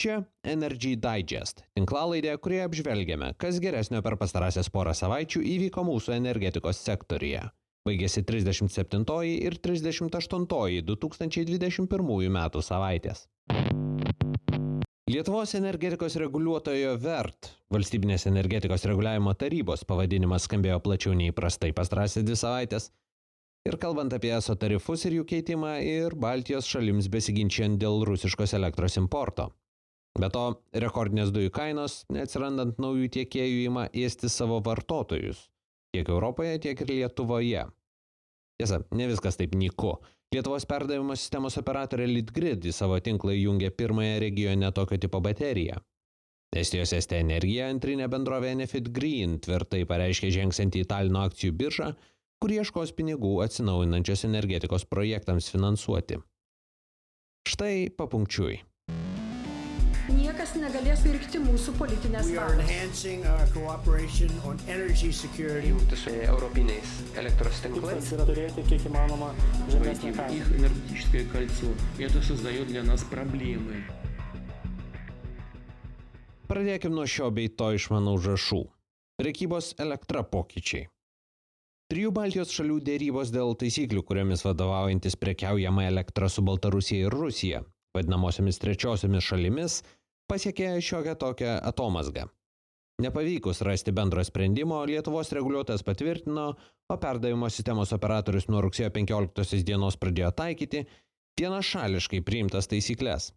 Čia Energy Digest, tinklalaidė, kurioje apžvelgiame, kas geresnio per pastarąsias porą savaičių įvyko mūsų energetikos sektoriuje. Baigėsi 37 ir 38 2021 metų savaitės. Lietuvos energetikos reguliuotojo VERT, Valstybinės energetikos reguliavimo tarybos pavadinimas skambėjo plačiau nei įprastai pastarąsias 2 savaitės. Ir kalbant apie ESO tarifus ir jų keitimą ir Baltijos šalims besiginčiant dėl rusiškos elektros importo. Be to, rekordinės dujų kainos, neatsirandant naujų tiekėjų, ima ėsti savo vartotojus, tiek Europoje, tiek ir Lietuvoje. Tiesa, ne viskas taip nyku. Lietuvos perdavimo sistemos operatorė Litgrid į savo tinklą įjungė pirmąją regione tokio tipo bateriją. Estijos ST Energija antrinė bendrovė Enefit Green tvirtai pareiškė žengsianti į Talino akcijų biržą, kur ieškos pinigų atsinaujinančios energetikos projektams finansuoti. Štai papunkčiui. Niekas negalės pirkti mūsų politinės valios. Jungti su europiniais elektros tinklais. Yra turėti kiek įmanoma žemesnį kainą. Их энергетическое кольцо. Это создает для нас проблемы. Pradėkime nuo šio bei to išmanau žašų. Prekybos elektra pokyčiai. 3 Baltijos šalių dėrybos dėl taisyklių, kuriomis vadovaujantis prekiaujama elektra su Baltarusija ir Rusija, vadinamosiomis trečiosiomis šalimis, pasiekė šiokią tokią atomazgą. Nepavykus rasti bendro sprendimo, Lietuvos reguliuotojas patvirtino, o perdavimo sistemos operatorius nuo rugsėjo 15 dienos pradėjo taikyti vienašališkai priimtas taisyklės.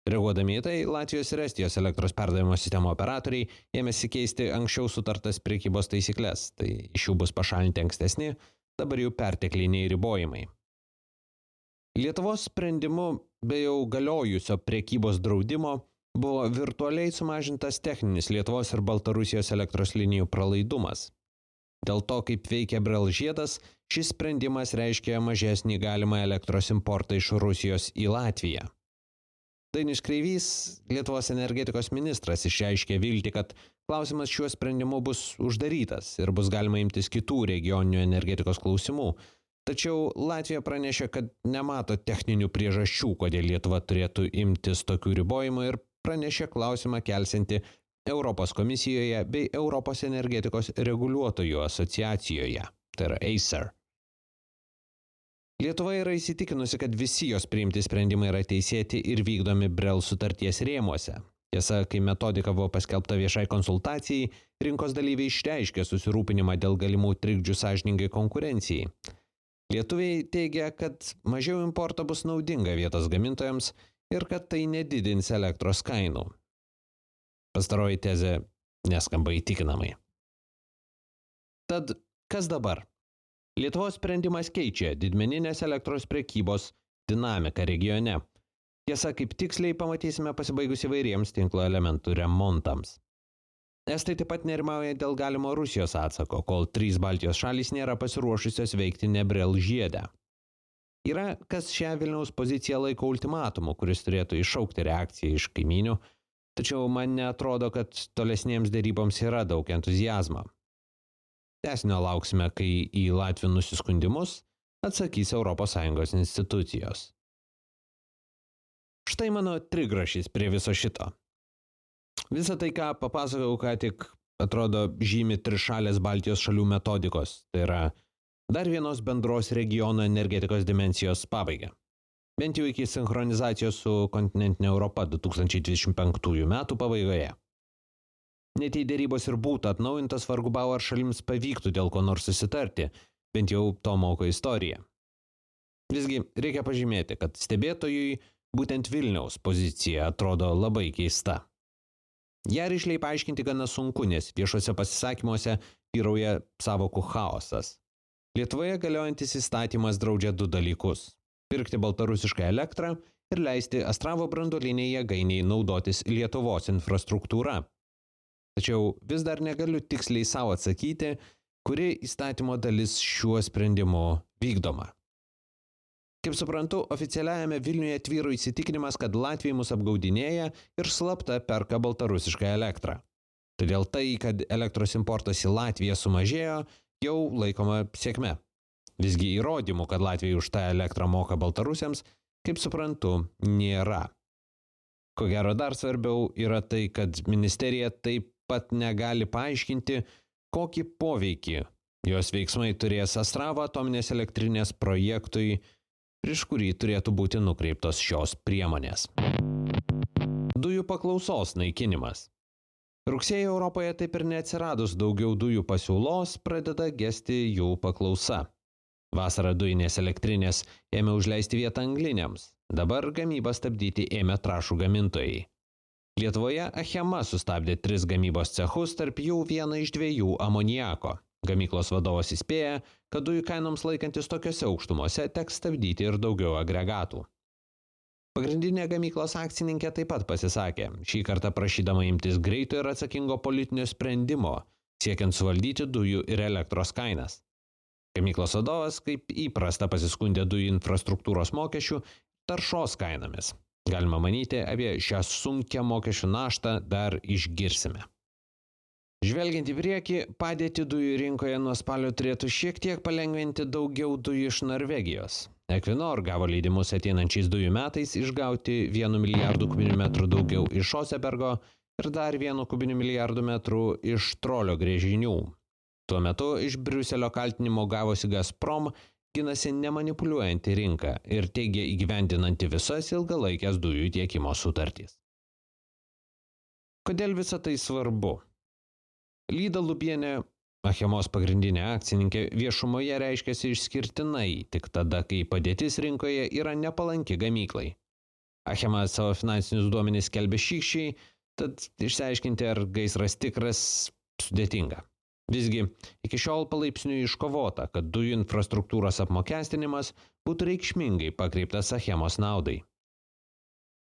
Reaguodami į tai, Latvijos ir Estijos elektros perdavimo sistemo operatoriai ėmėsi keisti anksčiau sutartas prekybos taisyklės, tai iš jų bus pašalinti ankstesni, dabar jau pertekliniai ribojimai. Lietuvos sprendimu be jau galiojusio prekybos draudimo buvo virtualiai sumažintas techninis Lietuvos ir Baltarusijos elektros linijų pralaidumas. Dėl to, kaip veikia Brel žiedas, šis sprendimas reiškia mažesnį galimą elektros importą iš Rusijos į Latviją. Dainius Kreivys, Lietuvos energetikos ministras, išreiškė viltį, kad klausimas šiuo sprendimu bus uždarytas ir bus galima imtis kitų regioninių energetikos klausimų. Tačiau Latvija pranešė, kad nemato techninių priežasčių, kodėl Lietuva turėtų imtis tokių ribojimų ir pranešė klausimą kelsianti Europos komisijoje bei Europos energetikos reguliuotojų asociacijoje, tai yra ACER. Lietuva yra įsitikinusi, kad visi jos priimti sprendimai yra teisėti ir vykdomi Brel sutarties rėmuose. Tiesa, kai metodika buvo paskelbta viešai konsultacijai, rinkos dalyviai išreiškė susirūpinimą dėl galimų trikdžių sąžiningai konkurencijai. Lietuviai teigia, kad mažiau importo bus naudinga vietos gamintojams ir kad tai nedidins elektros kainų. Pastaroji tezė neskamba įtikinamai. Tad kas dabar? Lietuvos sprendimas keičia didmeninės elektros prekybos dinamiką regione. Tiesa, kaip tiksliai pamatysime pasibaigus įvairiems tinklo elementų remontams. Estai taip pat nerimauja dėl galimo Rusijos atsako, kol 3 Baltijos šalys nėra pasiruošusios veikti ne Brel žiedę. Yra, kas šią Vilniaus poziciją laiko ultimatumu, kuris turėtų iššaukti reakciją iš kaimynių, tačiau man neatrodo, kad tolesniems dėryboms yra daug entuziazmo. Tęsinio lauksime, kai į Latvių nusiskundimus atsakys ES institucijos. Štai mano trigrašys prie viso šito. Visą tai, ką papasakau, ką tik atrodo žymi trišalės Baltijos šalių metodikos, tai yra dar vienos bendros regiono energetikos dimensijos pabaiga. Bent jau iki sinchronizacijos su kontinentinė Europa 2025 metų pabaigoje. Net jei dėrybos ir būtų atnaujintas, vargu bau ar šalims pavyktų dėl ko nors susitarti, bent jau to moko istorija. Visgi reikia pažymėti, kad stebėtojui būtent Vilniaus pozicija atrodo labai keista. Ją rišliai paaiškinti gana sunku, nes viešuose pasisakymuose vyrauja sąvokų chaosas. Lietuvoje galiojantis įstatymas draudžia 2 dalykus – pirkti baltarusišką elektrą ir leisti Astravo branduoliniai jėgainiai naudotis Lietuvos infrastruktūra. Tačiau vis dar negaliu tiksliai savo atsakyti, kuri įstatymo dalis šiuo sprendimu vykdoma. Kaip suprantu, oficialiajame Vilniuje tvyro įsitikinimas, kad Latvija mus apgaudinėja ir slapta perka baltarusišką elektrą. Todėl tai, kad elektros importas į Latviją sumažėjo, jau laikoma sėkme. Visgi įrodymų, kad Latvija už tą elektrą moka baltarusiams, kaip suprantu, nėra. Ko gero dar svarbiau yra tai, kad ministerija taip pat negali paaiškinti, kokį poveikį jos veiksmai turės Astravo atominės elektrinės projektui, prieš kurį turėtų būti nukreiptos šios priemonės. Dujų paklausos naikinimas. Rugsėjo Europoje taip ir neatsiradus daugiau dujų pasiūlos, pradeda gesti jų paklausa. Vasarą dujinės elektrinės ėmė užleisti vietą angliniams, dabar gamybą stabdyti ėmė trąšų gamintojai. Lietuvoje Achema sustabdė 3 gamybos cechus, tarp jų 1 iš 2 amoniako. Gamyklos vadovas įspėja, kad dujų kainoms laikantis tokiose aukštumose teks stabdyti ir daugiau agregatų. Pagrindinė gamyklos akcininkė taip pat pasisakė, šį kartą prašydama imtis greito ir atsakingo politinio sprendimo, siekiant suvaldyti dujų ir elektros kainas. Gamyklos vadovas, kaip įprasta, pasiskundė dujų infrastruktūros mokesčių taršos kainomis. Galima manyti, apie šią sunkią mokesčių naštą dar išgirsime. Žvelgiant į priekį, padėtį dujų rinkoje nuo spalio turėtų šiek tiek palengventi daugiau dujų iš Norvegijos. Equinor gavo leidimus ateinančiais dujų metais išgauti 1 milijardų kubinių metrų daugiau iš Osebergo ir dar 1 kubinių milijardų metrų iš Trolio gręžinių. Tuo metu iš Briuselio kaltinimo gavosi Gazprom, ginasi nemanipuliuojanti rinką ir teigia įgyvendinanti visas ilgalaikės dujų tiekimo sutartys. Kodėl visa tai svarbu? Lyda Lubienė, Achemos pagrindinė akcininkė, viešumoje reiškiasi išskirtinai tik tada, kai padėtis rinkoje yra nepalanki gamyklai. Achema savo finansinius duomenis skelbia šykščiai, tad išsiaiškinti, ar gaisras tikras, sudėtinga. Visgi, iki šiol palaipsniui iškovota, kad dujų infrastruktūros apmokestinimas būtų reikšmingai pakreiptas Achemos naudai.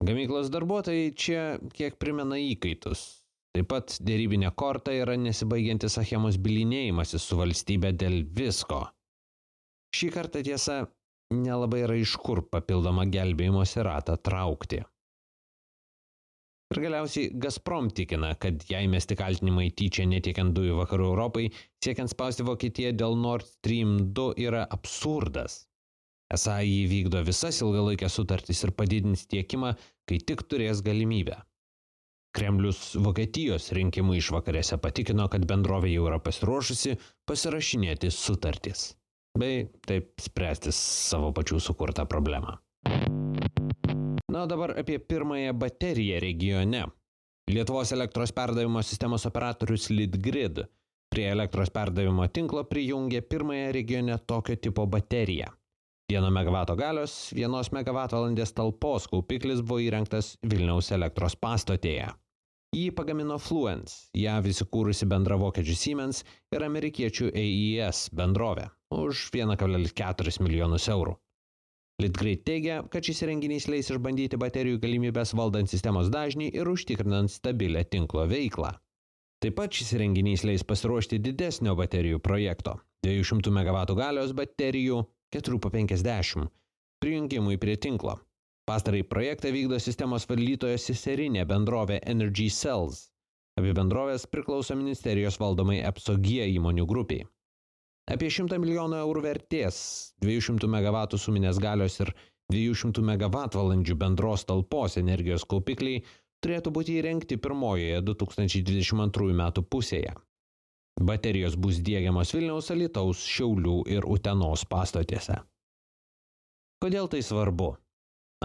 Gamyklos darbuotojai čia kiek primena įkaitus. Taip pat dėrybinė korta yra nesibaigiantis Achemos bylinėjimasis su valstybe dėl visko. Šį kartą tiesa, nelabai yra iš kur papildomą gelbėjimosi ratą traukti. Ir galiausiai Gazprom tikina, kad jai mesti kaltinimai tyčia netiekiant dujų vakarų Europai, siekiant spausti Vokietiją dėl Nord Stream 2 yra absurdas. Esą jį vykdo visas ilgalaikės sutartys ir padidins tiekimą, kai tik turės galimybę. Kremlius Vokietijos rinkimų išvakarėse patikino, kad bendrovė jau yra pasiruošusi pasirašinėti sutartys, bei taip spręsti savo pačių sukurtą problemą. Na, o dabar apie pirmąją bateriją regione. Lietuvos elektros perdavimo sistemos operatorius Litgrid prie elektros perdavimo tinklo prijungė pirmąją regione tokio tipo bateriją. 1 MW galios, 1 MWh talpos kaupiklis buvo įrengtas Vilniaus elektros pastotėje. Jį pagamino Fluence, JAV įsikūrusi bendra vokiečių Siemens ir amerikiečių AES bendrovė už 1,4 milijonus eurų. Litgrid teigia, kad šis įrenginys leis išbandyti baterijų galimybės valdant sistemos dažnį ir užtikrinant stabilę tinklo veiklą. Taip pat šis įrenginys leis pasiruošti didesnio baterijų projekto – 200 MW galios baterijų 4x50 prijungimui prie tinklo. Pastarąjį projektą vykdo sistemos valdytojos seserinė bendrovė Energy Cells. Abi bendrovės priklauso ministerijos valdomai EPSO-G įmonių grupiai. Apie 100 milijonų eurų vertės, 200 MW suminės galios ir 200 MWh bendros talpos energijos kaupikliai turėtų būti įrengti pirmojoje 2022 metų pusėje. Baterijos bus diegiamos Vilniaus, Alytaus, Šiaulių ir Utenos pastotėse. Kodėl tai svarbu?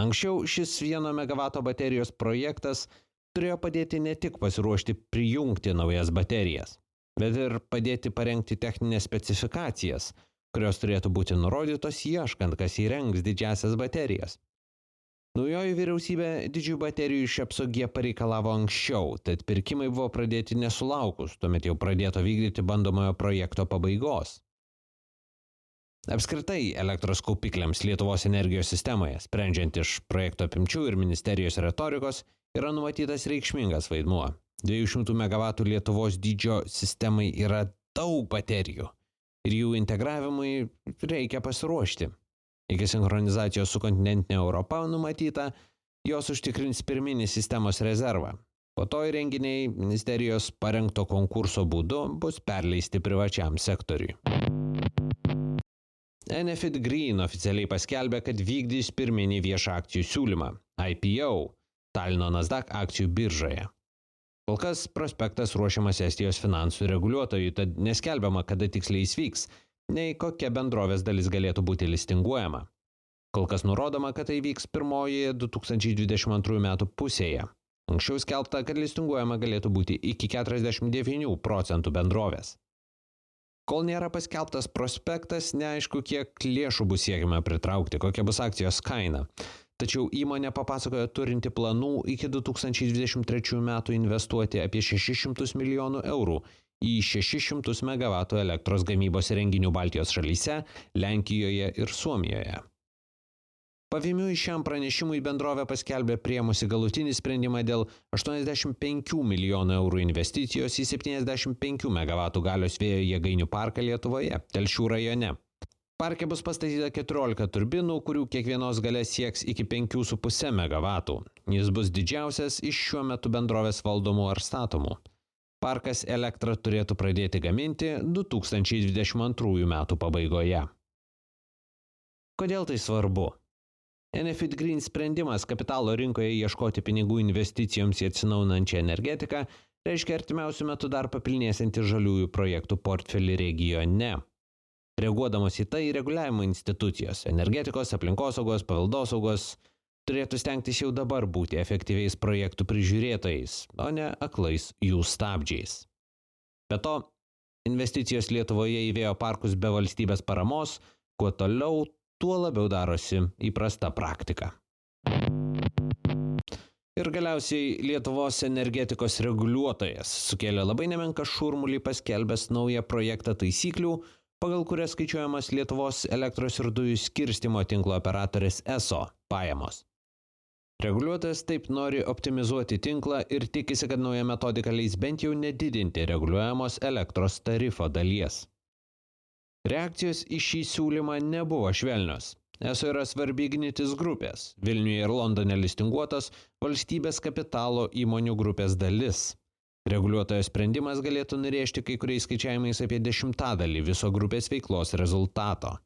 Anksčiau šis 1 MW baterijos projektas turėjo padėti ne tik pasiruošti prijungti naujas baterijas, bet ir padėti parengti techninės specifikacijas, kurios turėtų būti nurodytos ieškant, kas įrengs didžiasias baterijas. Naujoji vyriausybė didžiųjų baterijų iš EPSO-G pareikalavo anksčiau, tad pirkimai buvo pradėti nesulaukus, tuomet jau pradėto vykdyti bandomojo projekto pabaigos. Apskritai elektros kaupikliams Lietuvos energijos sistemoje, sprendžiant iš projekto apimčių ir ministerijos retorikos, yra numatytas reikšmingas vaidmuo. 200 MW Lietuvos dydžio sistemai yra daug baterijų ir jų integravimui reikia pasiruošti. Iki sinchronizacijos su kontinentinė Europa numatyta, jos užtikrins pirminį sistemos rezervą. Po to įrenginiai ministerijos parengto konkurso būdu bus perleisti privačiam sektoriui. Enefit Green oficialiai paskelbė, kad vykdys pirminį viešą akcijų siūlymą – IPO, Talino Nasdaq akcijų biržoje. Kol kas prospektas ruošiamas Estijos finansų reguliuotojų, tad neskelbiama, kada tiksliai jis vyks, nei kokia bendrovės dalis galėtų būti listinguojama. Kol kas nurodoma, kad tai vyks pirmojoje 2022 metų pusėje. Anksčiau skelbta, kad listinguojama galėtų būti iki 49% bendrovės. Kol nėra paskelbtas prospektas, neaišku, kiek lėšų bus siekiama pritraukti, kokia bus akcijos kaina. Tačiau įmonė papasakojo turinti planų iki 2023 metų investuoti apie 600 milijonų eurų į 600 MW elektros gamybos įrenginių Baltijos šalyse, Lenkijoje ir Suomijoje. Paviemiui šiam pranešimui bendrovė paskelbė priėmusi galutinį sprendimą dėl 85 milijonų eurų investicijos į 75 MW galios vėjo jėgainių parką Lietuvoje, Telšių rajone. Parke bus pastatyta 14 turbinų, kurių kiekvienos galia sieks iki 5,5 MW. Jis bus didžiausias iš šiuo metu bendrovės valdomų ar statomų. Parkas elektrą turėtų pradėti gaminti 2022 metų pabaigoje. Kodėl tai svarbu? Enefit Green sprendimas kapitalo rinkoje ieškoti pinigų investicijoms į atsinaujinančią energetiką reiškia artimiausiu metu dar papilnėsiantį žaliųjų projektų portfelį regione. Reaguodamos į tai, reguliavimo institucijos, energetikos, aplinkosaugos, paveldosaugos turėtų stengtis jau dabar būti efektyviais projektų prižiūrėtojais, o ne aklais jų stabdžiais. Be to, investicijos Lietuvoje į vėjo parkus be valstybės paramos, kuo toliau, tuo labiau darosi įprasta praktika. Ir galiausiai Lietuvos energetikos reguliuotojas sukėlė labai nemenką šurmulį paskelbęs naują projektą taisyklių, pagal kurias skaičiuojamas Lietuvos elektros ir dujų skirstymo tinklo operatorės ESO pajamos. Reguliuotojas taip nori optimizuoti tinklą ir tikisi, kad nauja metodika leis bent jau nedidinti reguliuojamos elektros tarifo dalies. Reakcijos į šį siūlymą nebuvo švelnios. ESO yra svarbi Ignitis grupės, Vilniuje ir Londone listinguotos valstybės kapitalo įmonių grupės dalis. Reguliuotojo sprendimas galėtų nurėžti kai kuriais skaičiavimais apie 10% viso grupės veiklos rezultato.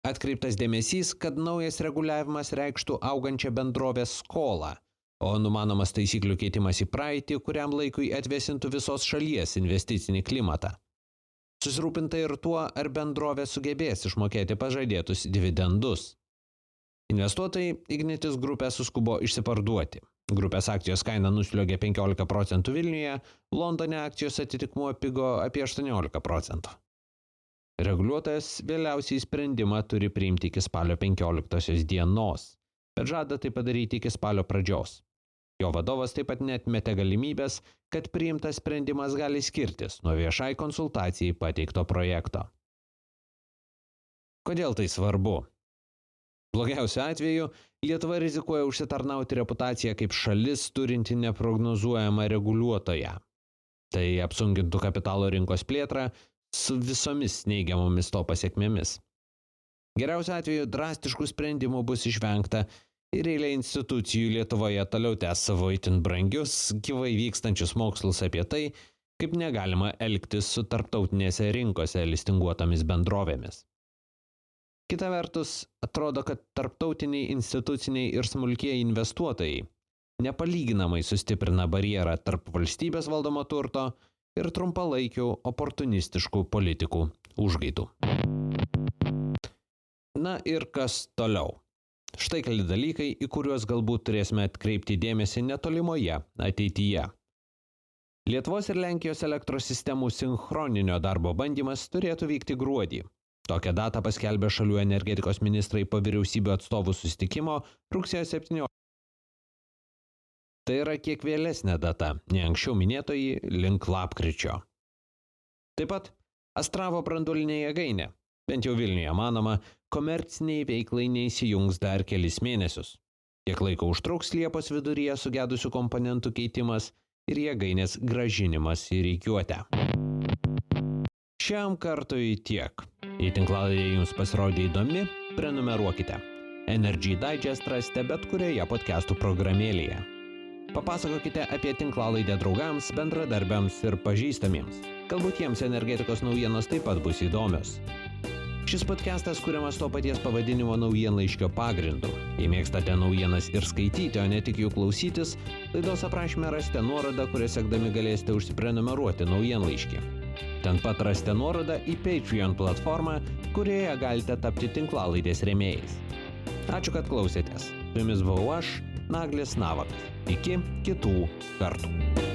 Atkreiptas dėmesys, kad naujas reguliavimas reikštų augančią bendrovės skolą, o numanomas taisyklių keitimas į praeitį, kuriam laikui atvėsintų visos šalies investicinį klimatą. Susirūpinta ir tuo, ar bendrovė sugebės išmokėti pažadėtus dividendus. Investuotojai Ignitis grupę suskubo išsiparduoti. Grupės akcijos kaina nusliogė 15% Vilniuje, Londone akcijos atitikmuo pigo apie 18%. Reguliuotojas vėliausiai sprendimą turi priimti iki spalio 15 dienos, bet žada tai padaryti iki spalio pradžios. Jo vadovas taip pat neatmetė galimybės, kad priimtas sprendimas gali skirtis nuo viešai konsultacijai pateikto projekto. Kodėl tai svarbu? Blogiausiu atveju, Lietuva rizikuoja užsitarnauti reputaciją kaip šalis turinti neprognozuojamą reguliuotoją. Tai apsunkintų kapitalo rinkos plėtrą su visomis neigiamomis to pasekmėmis. Geriausiu atveju drastiškų sprendimų bus išvengta ir eilė institucijų Lietuvoje toliau tęs savo itin brangius, gyvai vykstančius mokslus apie tai, kaip negalima elgtis su tarptautinėse rinkose listinguotomis bendrovėmis. Kita vertus, atrodo, kad tarptautiniai instituciniai ir smulkieji investuotojai nepalyginamai sustiprina barjerą tarp valstybės valdomo turto ir trumpalaikių oportunistiškų politikų užgaidų. Na ir kas toliau? Štai keli dalykai, į kuriuos galbūt turėsime atkreipti dėmesį netolimoje ateityje. Lietuvos ir Lenkijos elektros sistemų sinchroninio darbo bandymas turėtų vykti gruodį. Tokią datą paskelbė šalių energetikos ministrai po vyriausybių atstovų susitikimo rugsėjo 17. Tai yra kiek vėlesnė data, nei anksčiau minėtoji link lapkričio. Taip pat Astravo branduolinė jėgainė, bent jau Vilniuje manoma, komerciniai veiklai neįsijungs dar kelis mėnesius. Tiek laiko užtruks Liepos viduryje sugedusių komponentų keitimas ir jėgainės grąžinimas į rikiuotę. Šiam kartui tiek. Jei tinklalaidė jums pasirodė įdomi, prenumeruokite. Energy Digest rasite bet kurioje podcastų programėlėje. Papasakokite apie tinklalaidę draugams, bendradarbiams ir pažįstamiems. Galbūt jiems energetikos naujienos taip pat bus įdomios. Šis podcastas kuriamas to paties pavadinimo naujienlaiškio pagrindu. Jei mėgstate naujienas ir skaityti, o ne tik jų klausytis, laidos aprašyme rasite nuorodą, kurią sekdami galėsite užsiprenumeruoti naujienlaiškį. Ten pat rasite nuorodą į Patreon platformą, kurioje galite tapti tinklalaidės rėmėjais. Ačiū, kad klausėtės. Su jumis buvau aš, Naglis Navakas. Iki kitų kartų.